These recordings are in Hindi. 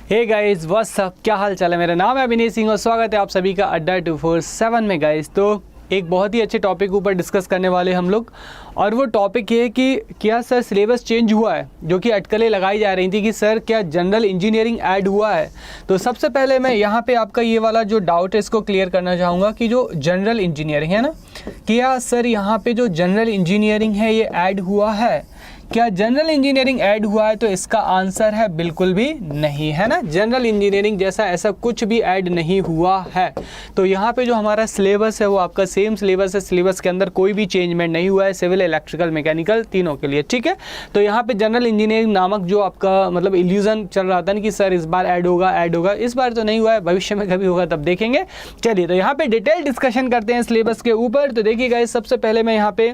हे गाइस व्हाट्स अप, क्या हाल चाल है। मेरा नाम है अभिनय सिंह और स्वागत है आप सभी का अड्डा 247 में। गाइस तो एक बहुत ही अच्छे टॉपिक ऊपर डिस्कस करने वाले हम लोग, और वो टॉपिक ये है कि क्या सर सिलेबस चेंज हुआ है, जो कि अटकलें लगाई जा रही थी कि सर क्या जनरल इंजीनियरिंग ऐड हुआ है। तो सबसे पहले मैं यहाँ पे आपका ये वाला जो डाउट है इसको क्लियर करना चाहूँगा कि जो जनरल इंजीनियरिंग है ना, क्या सर यहाँ पे जो जनरल इंजीनियरिंग है ये ऐड हुआ है। क्या जनरल इंजीनियरिंग ऐड हुआ है? तो इसका आंसर है बिल्कुल भी नहीं, है ना। जनरल इंजीनियरिंग जैसा ऐसा कुछ भी ऐड नहीं हुआ है। तो यहाँ पे जो हमारा सिलेबस है वो आपका सेम सिलेबस है, सिलेबस के अंदर कोई भी चेंजमेंट नहीं हुआ है, सिविल, इलेक्ट्रिकल, मैकेनिकल तीनों के लिए, ठीक है। तो यहाँ पे जनरल इंजीनियरिंग नामक जो आपका मतलब इल्यूजन चल रहा था ना कि सर इस बार ऐड होगा, इस बार तो नहीं हुआ है, भविष्य में कभी होगा तब देखेंगे। चलिए तो यहाँ पे डिटेल डिस्कशन करते हैं सिलेबस के ऊपर। तो देखिए गाइस, सबसे पहले मैं यहाँ पे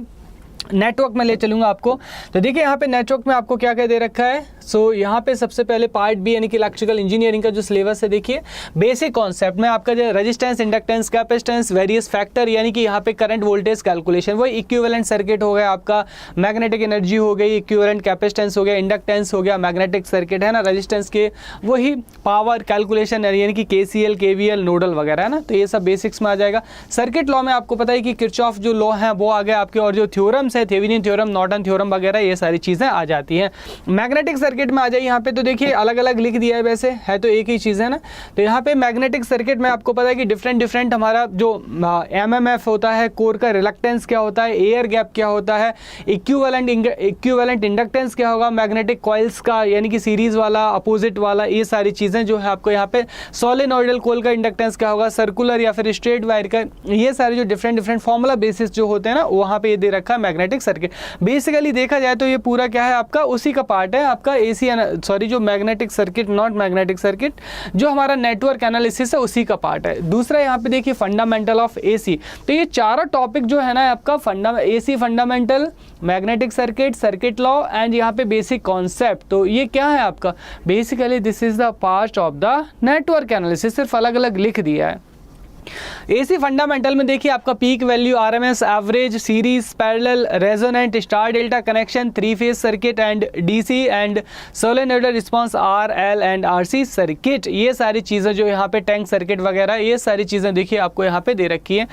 नेटवर्क में ले चलूँगा आपको। तो देखिए यहाँ पे नेटवर्क में आपको क्या क्या दे रखा है। सो यहाँ पे सबसे पहले पार्ट बी यानी कि इलेक्ट्रिकल इंजीनियरिंग का जो सिलेबस है, देखिए बेसिक कॉन्सेप्ट में आपका जो resistance, inductance, capacitance, various factor यानी कि यहाँ पे करंट वोल्टेज कैलकुलेशन, वही इक्विवेलेंट सर्किट हो गया आपका, मैग्नेटिक एनर्जी हो गई, इक्विवेलेंट कैपेसिटेंस हो गया, इंडक्टेंस हो गया, मैग्नेटिक सर्किट है ना, रेजिस्टेंस के वही पावर कैलकुलेशन यानी कि KCL, KVL, नोडल वगैरह है ना। तो ये सब बेसिक्स में आ जाएगा। सर्किट लॉ में आपको पता है कि किरचॉफ जो लॉ है वो आ गया आपके, और जो थ्योरम्स है थेवेनिन थ्योरम, नॉर्टन थ्योरम वगैरह ये सारी चीज़ें आ जाती हैं। मैग्नेटिक सर्किट में आ जाइए यहाँ पे। तो देखिए अलग अलग लिख दिया है, वैसे है तो एक ही चीज़ है ना। तो यहाँ पे मैग्नेटिक सर्किट में आपको पता है कि डिफरेंट हमारा जो MMF होता है, कोर का रिलक्टेंस क्या होता है, एयर गैप क्या होता है, इक्विवेलेंट इंडक्टेंस क्या होगा, मैग्नेटिक कॉइल्स का यानी कि सीरीज वाला, अपोजिट वाला, ये सारी चीज़ें जो है आपको यहाँ पे, सोलेनॉइडल कोल का इंडक्टेंस क्या होगा, सर्कुलर या फिर स्ट्रेट वायर का, ये सारे जो डिफरेंट फॉर्मूला बेसिस जो होते हैं ना, वहाँ पे ये दे रखा है मैग्नेटिक सर्किट। बेसिकली देखा जाए तो ये पूरा क्या है आपका, उसी का पार्ट है आपका जो magnetic circuit, not magnetic circuit, जो हमारा नेटवर्क एनालिसिस है उसी का पार्ट है। दूसरा यहाँ पे देखिए फंडामेंटल ऑफ AC। तो ये चारों टॉपिक जो है ना आपका AC fundamental, magnetic circuit, circuit law and यहाँ पे बेसिक कॉन्सेप्ट, तो ये क्या है आपका, basically this is the part of the network analysis, सिर्फ अलग अलग लिख दिया है। AC फंडामेंटल में देखिए आपका peak value, RMS, average, series, parallel, resonant, star delta connection, 3 phase circuit and DC and solenoidal response, RL and RC circuit, ये सारी चीज़ें जो यहाँ पे टैंक सर्किट वगैरह, ये सारी चीज़ें देखिए आपको यहाँ पे दे रखी है।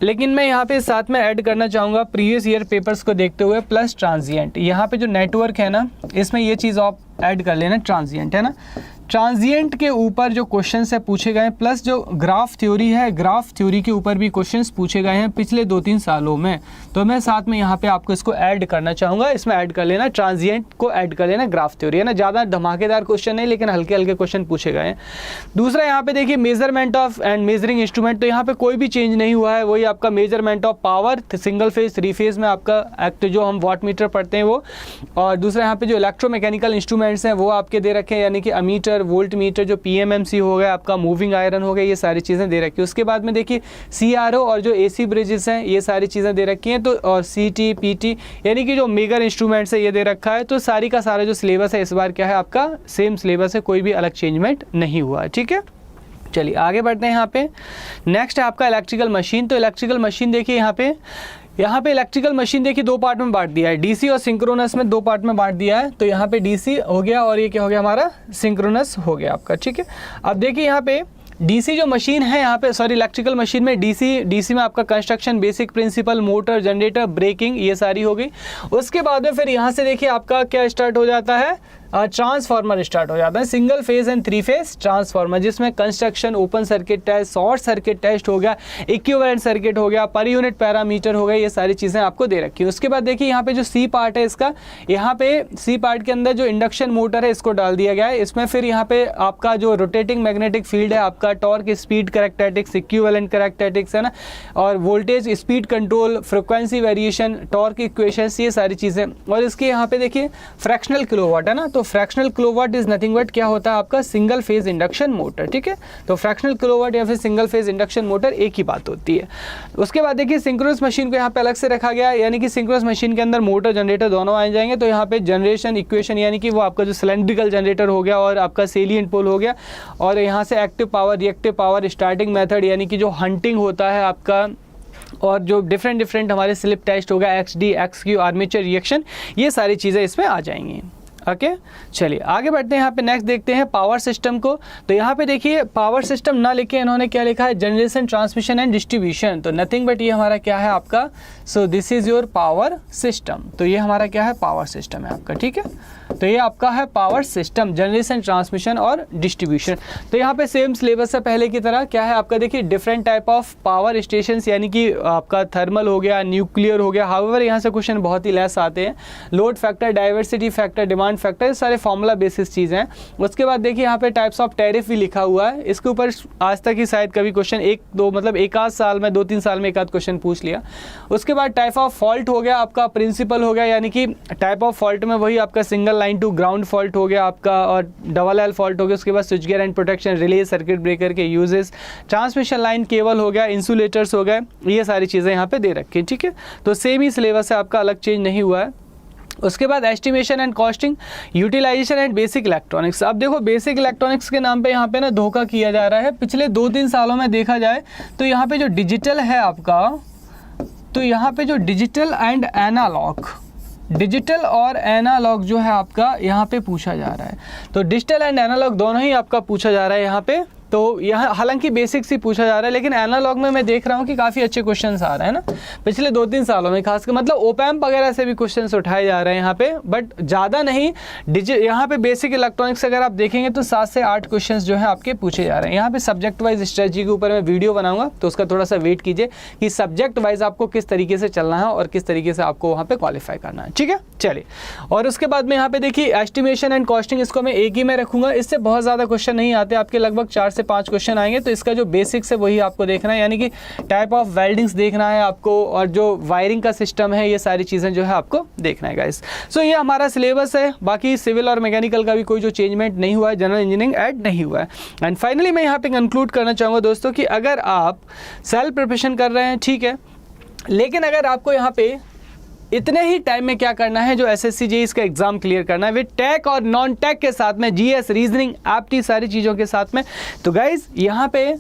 लेकिन मैं यहाँ पे साथ में ऐड करना चाहूँगा प्रीवियस ईयर पेपर्स को देखते हुए प्लस ट्रांजिएंट। यहाँ पे जो नेटवर्क है ना, इसमें ये चीज़ आप ऐड कर लेना, ट्रांजिएंट है ना। ट्रांजिएंट के ऊपर जो क्वेश्चंस है पूछे गए हैं, प्लस जो ग्राफ थ्योरी है, ग्राफ थ्योरी के ऊपर भी क्वेश्चंस पूछे गए हैं पिछले 2-3 सालों में। तो मैं साथ में यहाँ पे आपको इसको ऐड करना चाहूँगा, इसमें ऐड कर लेना, ट्रांजिएंट को ऐड कर लेना, ग्राफ थ्योरी है ना। ज़्यादा धमाकेदार क्वेश्चन नहीं, लेकिन हल्के हल्के क्वेश्चन पूछे गए हैं। दूसरा यहाँ पे देखिए measurement of and measuring instrument. तो यहाँ पे कोई भी चेंज नहीं हुआ है, वही आपका measurement of power, single phase, 3 phase में आपका एक्ट जो हम वाट मीटर पढ़ते हैं वो। और दूसरा यहाँ पे जो इलेक्ट्रोमैकेनिकल इंस्ट्रूमेंट्स हैं वो आपके दे रखे हैं, यानी कि अमीटर, वोल्ट मीटर, जो PMMC हो गया आपका, मूविंग आयरन हो गया, ये सारी चीज़ें दे रखी है। उसके बाद में देखिए CRO और जो AC ब्रिजेस हैं, ये सारी चीज़ें दे रखी हैं। तो और CT, PT यानी कि जो मेजर इंस्ट्रूमेंट्स है ये दे रखा है। तो सारी का सारा जो सिलेबस है इस बार क्या है आपका, सेम सिलेबस है, कोई भी अलग चेंजमेंट नहीं हुआ है, ठीक है। चलिए आगे बढ़ते हैं। यहाँ पे नेक्स्ट है आपका इलेक्ट्रिकल मशीन। तो इलेक्ट्रिकल मशीन देखिए यहाँ पे इलेक्ट्रिकल मशीन देखिए 2 पार्ट में बांट दिया है, DC और सिंक्रोनस में 2 पार्ट में बांट दिया है। तो यहाँ पे DC हो गया और ये क्या हो गया हमारा, सिंक्रोनस हो गया आपका, ठीक है। अब देखिए यहाँ पे DC जो मशीन है यहाँ पे, सॉरी इलेक्ट्रिकल मशीन में DC में आपका construction, basic principle, motor, generator, braking, ये सारी हो गई। उसके बाद में फिर यहाँ से देखिए आपका क्या स्टार्ट हो जाता है, ट्रांसफार्मर स्टार्ट हो जाता है, single phase and 3 phase transformer, जिसमें construction, open circuit test, short circuit test हो गया, इक्विवेलेंट सर्किट हो गया, पर यूनिट पैरामीटर हो गया, ये सारी चीज़ें आपको दे रखी है। उसके बाद देखिए यहाँ पे जो C पार्ट है इसका, यहाँ पे C पार्ट के अंदर जो इंडक्शन मोटर है इसको डाल दिया गया है। इसमें फिर यहाँ पे आपका जो रोटेटिंग मैग्नेटिक फील्ड है आपका, torque, speed characteristics, equivalent characteristics है ना, और voltage, speed control, frequency variation, torque equations, ये सारी चीज़ें। और इसके यहाँ पे देखिए फ्रैक्शनल किलोवाट है ना, तो fractional kilowatt is nothing but क्या होता है आपका, सिंगल फेज इंडक्शन मोटर, ठीक है। तो फ्रैक्शनल किलोवाट या फिर सिंगल फेज इंडक्शन मोटर एक ही बात होती है। उसके बाद देखिए सिंक्रोनस मशीन को यहाँ पे अलग से रखा गया है, यानी कि सिंक्रोनस मशीन के अंदर मोटर, जनरेटर दोनों आ जाएंगे। तो यहाँ पे जनरेशन इक्वेशन यानी कि वो आपका जो सिलेंड्रिकल जनरेटर हो गया और आपका सेलिएंट पोल हो गया, और यहाँ से active power, reactive power, starting method यानी कि जो हंटिंग होता है आपका, और जो डिफरेंट हमारे स्लिप टेस्ट होगा, XD, XQ, आर्मेचर रिएक्शन, ये सारी चीज़ें इसमें आ जाएंगी। ओके चलिए आगे बढ़ते हैं। यहाँ पे नेक्स्ट देखते हैं पावर सिस्टम को। तो यहाँ पे देखिए पावर सिस्टम ना लिखे इन्होंने क्या लिखा है, जनरेशन, ट्रांसमिशन एंड डिस्ट्रीब्यूशन। तो नथिंग बट ये हमारा क्या है आपका, so this is your power system. तो ये हमारा क्या है, पावर सिस्टम है आपका, ठीक है। तो ये आपका है पावर सिस्टम, जनरेशन, ट्रांसमिशन और डिस्ट्रीब्यूशन। तो यहाँ पे सेम सिलेबस है पहले की तरह। क्या है आपका, देखिए different type of power station, यानी कि आपका थर्मल हो गया, न्यूक्लियर हो गया। हाउएवर यहाँ से क्वेश्चन बहुत ही लेस आते हैं। Load factor, diversity factor, demand factor, ये सारे फॉर्मूला बेसिस चीज़ें हैं। उसके बाद देखिए यहाँ पे टाइप्स ऑफ टैरिफ भी लिखा हुआ है। इसके ऊपर आज तक ही शायद कभी क्वेश्चन एक दो मतलब एक आध साल में 2-3 साल में एक आध क्वेश्चन पूछ लिया। उसके बाद टाइप ऑफ फॉल्ट हो गया आपका, प्रिंसिपल हो गया, यानी कि टाइप ऑफ फॉल्ट में वही आपका single line to ground fault हो गया आपका, और डबल एल फॉल्ट हो गया। उसके बाद switch gear and protection, relay, circuit breaker के यूजेस, ट्रांसमिशन लाइन केबल हो गया, इंसुलेटर्स हो गए, ये सारी चीज़ें यहाँ पे दे रखी हैं, ठीक है। तो सेम ही सिलेबस है आपका, अलग चेंज नहीं हुआ है। उसके बाद estimation and costing, utilization and basic electronics. अब देखो बेसिक इलेक्ट्रॉनिक्स के नाम पे यहाँ पे ना धोखा किया जा रहा है। पिछले 2-3 सालों में देखा जाए तो यहाँ पे जो डिजिटल है आपका, तो यहाँ पे जो डिजिटल एंड एनालॉग, डिजिटल और एनालॉग जो है आपका यहाँ पे पूछा जा रहा है। तो डिजिटल एंड एनालॉग दोनों ही आपका पूछा जा रहा है यहाँ पे। तो यहाँ हालांकि बेसिक्स ही पूछा जा रहा है, लेकिन एनालॉग में मैं देख रहा हूँ कि काफ़ी अच्छे क्वेश्चंस आ रहे हैं ना पिछले 2-3 सालों में, खासकर मतलब ओपैम्प वगैरह से भी क्वेश्चंस उठाए जा रहे हैं यहाँ पे, बट ज़्यादा नहीं। यहाँ पे बेसिक इलेक्ट्रॉनिक्स अगर आप देखेंगे तो 7 से 8 क्वेश्चंस जो है आपके पूछे जा रहे हैं। यहाँ पे सब्जेक्ट वाइज स्ट्रेटजी के ऊपर मैं वीडियो बनाऊंगा, तो उसका थोड़ा सा वेट कीजिए कि सब्जेक्ट वाइज आपको किस तरीके से चलना है और किस तरीके से आपको वहाँ पर क्वालिफाई करना है, ठीक है। चलिए, और उसके बाद में यहाँ पे देखिए एस्टिमेशन एंड कॉस्टिंग, इसको मैं एक ही में रखूँगा। इससे बहुत ज़्यादा क्वेश्चन नहीं आते आपके, लगभग 4 से 5 क्वेश्चन आएंगे। तो इसका जो बेसिक्स है वही आपको देखना है, यानी कि टाइप ऑफ वेल्डिंग्स देखना है आपको, और जो वायरिंग का सिस्टम है, ये सारी चीज़ें जो है आपको देखना है गाइस। सो ये हमारा सिलेबस है। बाकी सिविल और मैकेनिकल का भी कोई जो चेंजमेंट नहीं हुआ है, जनरल इंजीनियरिंग ऐड नहीं हुआ है। एंड फाइनली मैं यहाँ पे कंक्लूड करना चाहूँगा दोस्तों कि अगर आप सेल्फ प्रिपरेशन कर रहे हैं, ठीक है, लेकिन अगर आपको यहाँ पे इतने ही टाइम में क्या करना है, जो एसएससी जेईई का एग्जाम क्लियर करना है विद टैक और नॉन टैक के साथ में, जीएस, रीजनिंग, एप्टी, सारी चीज़ों के साथ में। तो गाइज यहाँ पे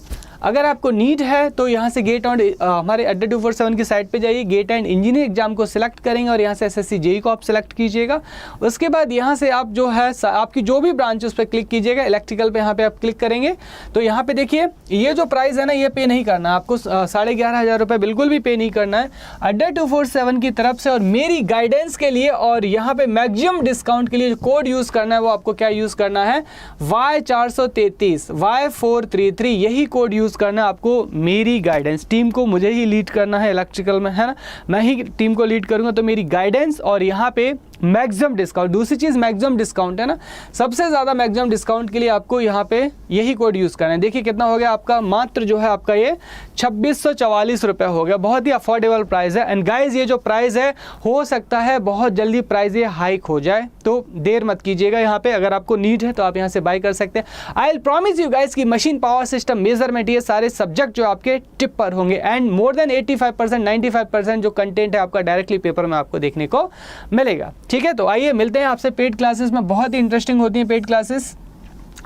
अगर आपको नीड है तो यहाँ से गेट एंड हमारे अड्डा 247 की साइट पे जाइए, गेट एंड इंजीनियरिंग एग्जाम को सिलेक्ट करेंगे और यहाँ से एसएससी जेईई को आप सिलेक्ट कीजिएगा। उसके बाद यहाँ से आप जो है आपकी जो भी ब्रांच उस पर क्लिक कीजिएगा। इलेक्ट्रिकल पे यहाँ पे आप क्लिक करेंगे तो यहाँ पे देखिए ये जो प्राइस है ना, ये पे नहीं करना है आपको, 11,500 रुपये बिल्कुल भी पे नहीं करना है अड्डा 247 की तरफ से। और मेरी गाइडेंस के लिए और यहाँ पे मैक्सिमम डिस्काउंट के लिए जो कोड यूज़ करना है वो आपको क्या यूज़ करना है, Y433 Y433, यही कोड यूज़ करना है आपको। मेरी गाइडेंस टीम को मुझे ही लीड करना है इलेक्ट्रिकल में, है ना, मैं ही टीम को लीड करूंगा। तो मेरी गाइडेंस और यहाँ पे मैक्सिमम डिस्काउंट, दूसरी चीज़ मैक्सिमम डिस्काउंट है ना, सबसे ज़्यादा मैक्सिमम डिस्काउंट के लिए आपको यहाँ पे यही कोड यूज़ करना है। देखिए कितना हो गया आपका, मात्र जो है आपका ये 2644 रुपये हो गया। बहुत ही अफोर्डेबल प्राइस है। एंड गाइज ये जो प्राइस है, हो सकता है बहुत जल्दी प्राइस ये हाइक हो जाए, तो देर मत कीजिएगा। यहाँ पे अगर आपको नीड है तो आप यहाँ से बाय कर सकते हैं। I will promise you guys कि मशीन, पावर सिस्टम, मेजरमेंट, ये सारे सब्जेक्ट जो आपके टिप पर होंगे। एंड मोर देन 85% 95% जो कंटेंट है आपका डायरेक्टली पेपर में आपको देखने को मिलेगा, ठीक है। तो आइए मिलते हैं आपसे पेड क्लासेस में, बहुत ही इंटरेस्टिंग होती हैं पेड क्लासेस।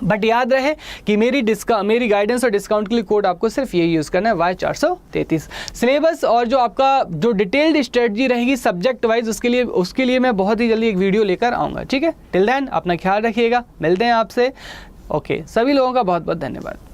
बट याद रहे कि मेरी गाइडेंस और डिस्काउंट के लिए कोड आपको सिर्फ ये यूज़ करना है, Y433। सिलेबस और जो आपका जो डिटेल्ड स्ट्रेटजी रहेगी सब्जेक्ट वाइज, उसके लिए मैं बहुत ही जल्दी एक वीडियो लेकर आऊँगा, ठीक है। टिल देन अपना ख्याल रखिएगा, मिलते हैं आपसे। ओके, सभी लोगों का बहुत बहुत धन्यवाद।